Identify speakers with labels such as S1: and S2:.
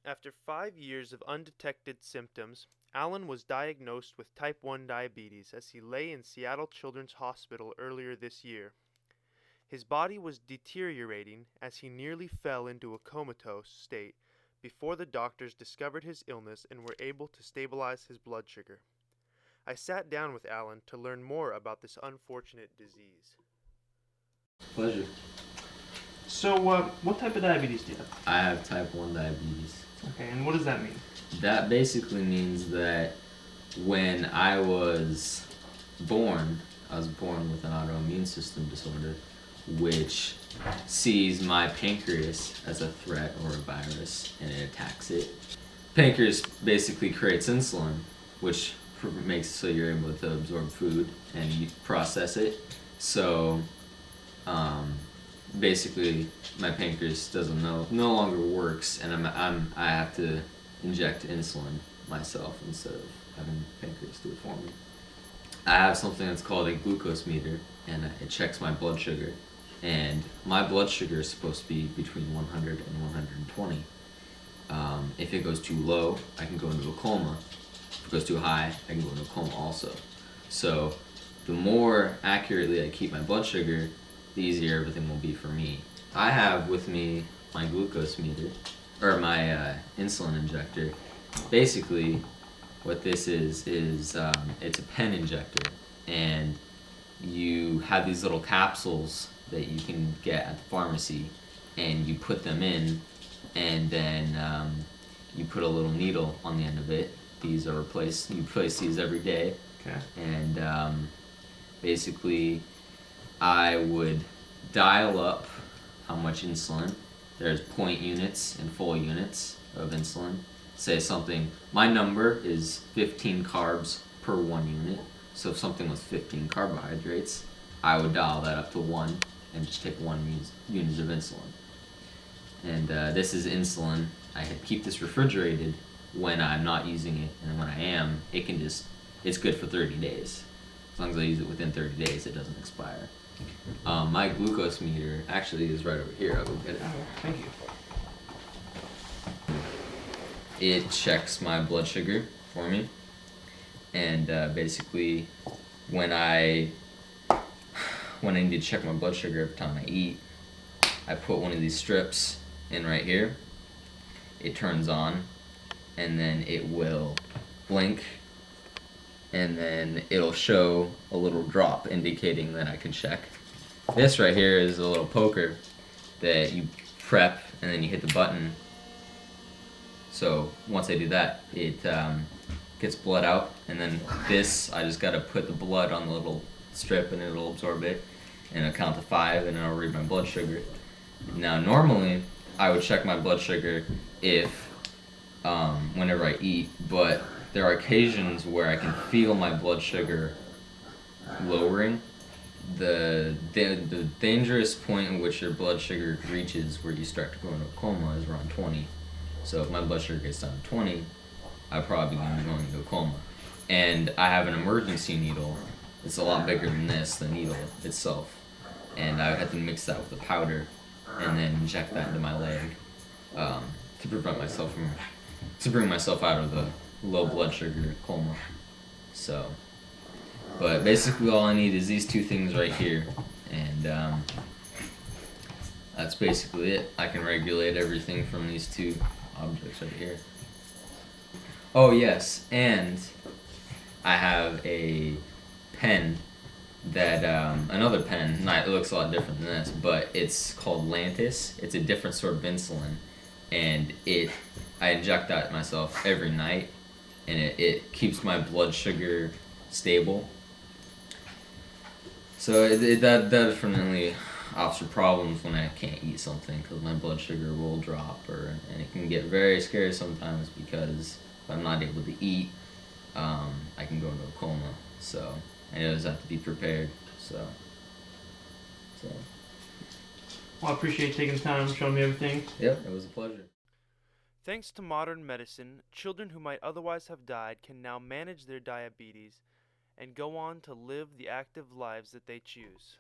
S1: After 5 years of undetected symptoms, Alen was diagnosed with type 1 diabetes as he lay in Seattle Children's Hospital earlier this year. His body was deteriorating as he nearly fell into a comatose state before the doctors discovered his illness and were able to stabilize his blood sugar. I sat down with Alen to learn more about this unfortunate disease.
S2: Pleasure.
S1: So, what type of diabetes do you have?
S2: I have type 1 diabetes.
S1: Okay, and what does that mean?
S2: That basically means that when I was born with an autoimmune system disorder, which sees my pancreas as a threat or a virus and it attacks it. Pancreas basically creates insulin, which makes it so you're able to absorb food and you process it. So basically my pancreas no longer works, and I have to inject insulin myself instead of having pancreas do it for me. I have something that's called a glucose meter, and it checks my blood sugar. And my blood sugar is supposed to be between 100 and 120. If it goes too low, I can go into a coma. If it goes too high, I can go into a coma also. So the more accurately I keep my blood sugar, the easier everything will be for me. I have with me my glucose meter, or my insulin injector. Basically, what this is it's a pen injector, and you have these little capsules that you can get at the pharmacy, and you put them in, and then you put a little needle on the end of it. These are you replace these every day.
S1: Okay.
S2: And basically, I would dial up how much insulin. There's point units and full units of insulin. Say something, my number is 15 carbs per 1 unit. So if something was 15 carbohydrates, I would dial that up to 1 and just take 1 unit of insulin. And this is insulin. I keep this refrigerated when I'm not using it, and when I am, it's good for 30 days. As long as I use it within 30 days, it doesn't expire. My glucose meter actually is right over here. I'll go get it.
S1: Thank you.
S2: It checks my blood sugar for me, and basically, when I need to check my blood sugar every time I eat, I put one of these strips in right here. It turns on, and then it will blink, and then it'll show a little drop indicating that I can check. This right here is a little poker that you prep, and then you hit the button. So once I do that, it gets blood out, and then this, I just gotta put the blood on the little strip and it'll absorb it, and it'll count to 5, and it'll read my blood sugar. Now normally, I would check my blood sugar whenever I eat, but there are occasions where I can feel my blood sugar lowering. The dangerous point in which your blood sugar reaches where you start to go into a coma is around 20. So if my blood sugar gets down to 20, I'd probably be going into a coma. And I have an emergency needle. It's a lot bigger than the needle itself. And I had to mix that with a powder and then inject that into my leg to bring myself out of the low blood sugar coma. So, but basically all I need is these two things right here, and that's basically it. I can regulate everything from these two objects right here. Oh yes, and I have a pen that another pen. It looks a lot different than this, but it's called Lantus. It's a different sort of insulin, and I inject that myself every night, and it keeps my blood sugar stable. So that definitely offers problems when I can't eat something, because my blood sugar will drop, and it can get very scary sometimes, because if I'm not able to eat, I can go into a coma. So I always have to be prepared. So.
S1: Well, I appreciate you taking the time, showing me everything.
S2: Yep, it was a pleasure.
S1: Thanks to modern medicine, children who might otherwise have died can now manage their diabetes and go on to live the active lives that they choose.